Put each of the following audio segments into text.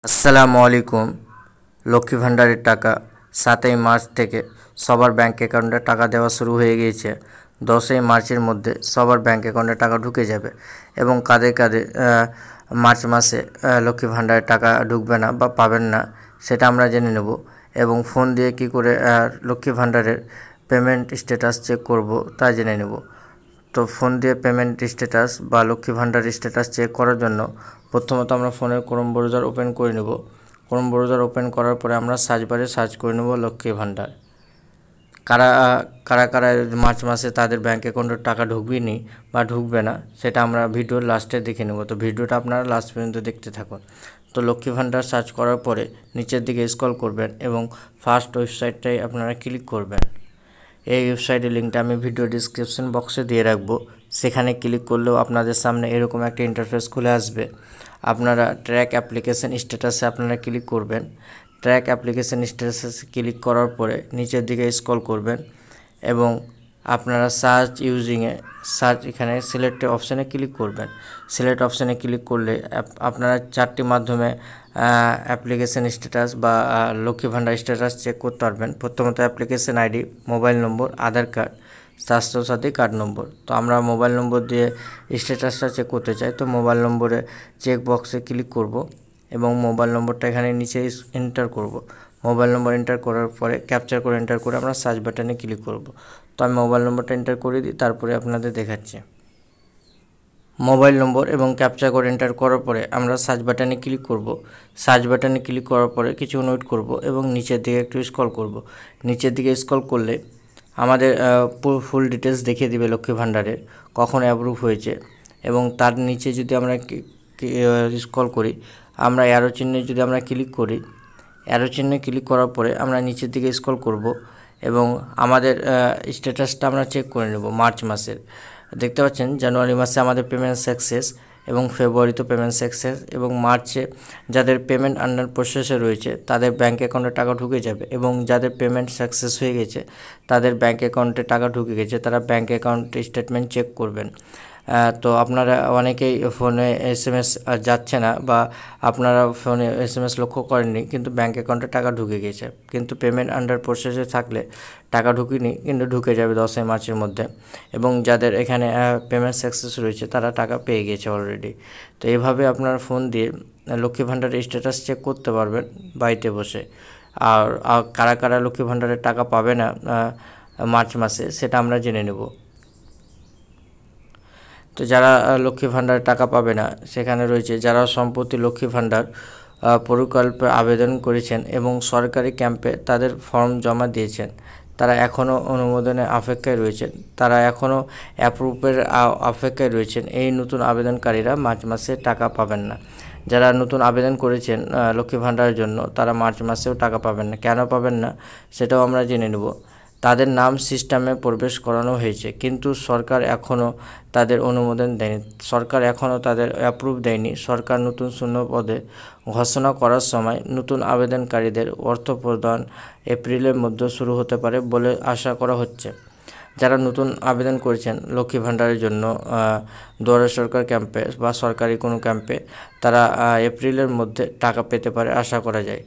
আসসালামু আলাইকুম। লক্ষ্মী ভাণ্ডারের টাকা 7ই মার্চ থেকে সবার ব্যাঙ্ক অ্যাকাউন্টে টাকা দেওয়া শুরু হয়ে গিয়েছে। 10ই মার্চের মধ্যে সবার ব্যাঙ্ক অ্যাকাউন্টে টাকা ঢুকে যাবে এবং কাদের কাদের মার্চ মাসে লক্ষ্মী ভাণ্ডারের টাকা ঢুকবে না বা পাবেন না সেটা আমরা জেনে নেব এবং ফোন দিয়ে কি করে লক্ষ্মী ভাণ্ডারের পেমেন্ট স্ট্যাটাস চেক করব তা জেনে নেব। তো ফোন দিয়ে পেমেন্ট স্ট্যাটাস বা লক্ষ্মী ভাণ্ডার স্ট্যাটাস চেক করার জন্য প্রথমত আমরা ফোনের ক্রোম ব্রাউজার ওপেন করে নেব। ক্রোম ব্রাউজার ওপেন করার পরে আমরা সার্চ বারে সার্চ করে নেব লক্ষ্মী ভাণ্ডার। কারা কারা কারা মার্চ মাসে তাদের ব্যাঙ্ক অ্যাকাউন্টে টাকা ঢুকবেনি বা ঢুকবে না সেটা আমরা ভিডিওর লাস্টে দেখে নেব। তো ভিডিওটা আপনারা লাস্ট পর্যন্ত দেখতে থাকুন। তো লক্ষ্মী ভাণ্ডার সার্চ করার পরে নিচের দিকে স্ক্রল করবেন এবং ফার্স্ট ওয়েবসাইটটাই আপনারা ক্লিক করবেন। এই ওয়েবসাইটের লিঙ্কটা আমি ভিডিও ডিসক্রিপশন বক্সে দিয়ে রাখবো। সেখানে ক্লিক করলেও আপনাদের সামনে এরকম একটা ইন্টারফেস খুলে আসবে। আপনারা ট্র্যাক অ্যাপ্লিকেশন স্ট্যাটাসে আপনারা ক্লিক করবেন। ট্র্যাক অ্যাপ্লিকেশন স্ট্যাটাসে ক্লিক করার পরে নিচের দিকে স্ক্রল করবেন এবং আপনারা সার্চ সার্চ এখানে সিলেক্ট অপশানে ক্লিক করবেন। সিলেক্ট অপশানে ক্লিক করলে আপনারা 4টি মাধ্যমে অ্যাপ্লিকেশন স্ট্যাটাস বা লক্ষ্মী ভাণ্ডার স্ট্যাটাস চেক করতে পারবেন। প্রথমত অ্যাপ্লিকেশন আইডি, মোবাইল নম্বর, আধার কার্ড, স্বাস্থ্যসাথী কার্ড নম্বর। তো আমরা মোবাইল নম্বর দিয়ে স্ট্যাটাসটা চেক করতে চাই, তো মোবাইল নম্বরে চেক বক্সে ক্লিক করব এবং মোবাইল নম্বরটা এখানে নিচে এন্টার করব। মোবাইল নম্বর এন্টার করার পরে ক্যাপচার করে এন্টার করে আমরা সার্চ বাটনে ক্লিক করব। তো আমি মোবাইল নম্বরটা এন্টার করে দিই, তারপরে আপনাদের দেখাচ্ছি। মোবাইল নম্বর এবং ক্যাপচার করে এন্টার করার পরে আমরা সার্চ বাটনে ক্লিক করব। সার্চ বাটনে ক্লিক করার পরে কিছু ওয়েট করব এবং নিচের দিকে একটু স্ক্রল করব। নিচের দিকে স্ক্রল করলে আমাদের ফুল ডিটেলস দেখিয়ে দিবে লক্ষ্মী ভাণ্ডারের কখন অ্যাপ্রুভ হয়েছে এবং তার নিচে যদি আমরা স্ক্রল করি, আমরা অ্যারো চিহ্নে যদি আমরা ক্লিক করি, অ্যারো চিহ্নে ক্লিক করার পরে আমরা নিচের দিকে স্ক্রল করব এবং আমাদের স্ট্যাটাসটা আমরা চেক করে নেব মার্চ মাসের। দেখতে পাচ্ছেন জানুয়ারি মাসে আমাদের পেমেন্ট সাকসেস এবং ফেব্রুয়ারিতে পেমেন্ট সাকসেস এবং মার্চে যাদের পেমেন্ট আন্ডার প্রসেসে রয়েছে তাদের ব্যাঙ্ক অ্যাকাউন্টে টাকা ঢুকে যাবে এবং যাদের পেমেন্ট সাকসেস হয়ে গেছে তাদের ব্যাঙ্ক অ্যাকাউন্টে টাকা ঢুকে গেছে তারা ব্যাঙ্ক অ্যাকাউন্ট স্টেটমেন্ট চেক করবেন। তো আপনারা অনেকেই ফোনে SMS যাচ্ছে না বা আপনারা ফোনে SMS লক্ষ্য করেননি কিন্তু ব্যাঙ্ক অ্যাকাউন্টে টাকা ঢুকে গেছে, কিন্তু পেমেন্ট আন্ডার প্রসেসে থাকলে টাকা ঢুকেনি কিন্তু ঢুকে যাবে 10ই মার্চের মধ্যে এবং যাদের এখানে পেমেন্ট সাকসেস রয়েছে তারা টাকা পেয়ে গেছে অলরেডি। তো এইভাবে আপনার ফোন দিয়ে লক্ষ্মী ভাণ্ডারের স্ট্যাটাস চেক করতে পারবেন বাড়িতে বসে। আর কারা কারা লক্ষ্মী ভাণ্ডারের টাকা পাবে না মার্চ মাসে সেটা আমরা জেনে নেব। তো যারা লক্ষ্মী ভাণ্ডারের টাকা পাবে না সেখানে রয়েছে যারা সম্প্রতি লক্ষ্মী ভাণ্ডার প্রকল্পে আবেদন করেছেন এবং সরকারি ক্যাম্পে তাদের ফর্ম জমা দিয়েছেন, তারা এখনও অনুমোদনের অপেক্ষায় রয়েছেন, তারা এখনও অ্যাপ্রুভের অপেক্ষায় রয়েছেন। এই নতুন আবেদনকারীরা মার্চ মাসে টাকা পাবেন না। যারা নতুন আবেদন করেছেন লক্ষ্মী ভাণ্ডারের জন্য তারা মার্চ মাসেও টাকা পাবেন না। কেন পাবেন না সেটাও আমরা জেনে নেব। তাদের নাম সিস্টেমে প্রবেশ করানো হয়েছে কিন্তু সরকার এখনও তাদের অনুমোদন দেয়নি, সরকার এখনও তাদের অ্যাপ্রুভ দেয়নি। সরকার নতুন শূন্য পদে ঘোষণা করার সময় নতুন আবেদনকারীদের অর্থ প্রদান এপ্রিলের মধ্যে শুরু হতে পারে বলে আশা করা হচ্ছে। যারা নতুন আবেদন করেছেন লক্ষ্মী ভাণ্ডারের জন্য দুয়ারে সরকার ক্যাম্পে বা সরকারি কোনো ক্যাম্পে, তারা এপ্রিলের মধ্যে টাকা পেতে পারে আশা করা যায়।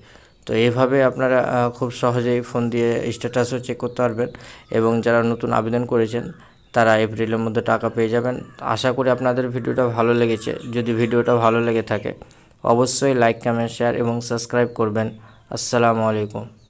তো এইভাবে আপনারা খুব সহজেই ফোন দিয়ে স্ট্যাটাসও চেক করতে পারবেন এবং যারা নতুন আবেদন করেছেন তারা এপ্রিলের মধ্যে টাকা পেয়ে যাবেন। আশা করি আপনাদের ভিডিওটা ভালো লেগেছে। যদি ভিডিওটা ভালো লেগে থাকে অবশ্যই লাইক, কমেন্ট, শেয়ার এবং সাবস্ক্রাইব করবেন। আসসালামু আলাইকুম।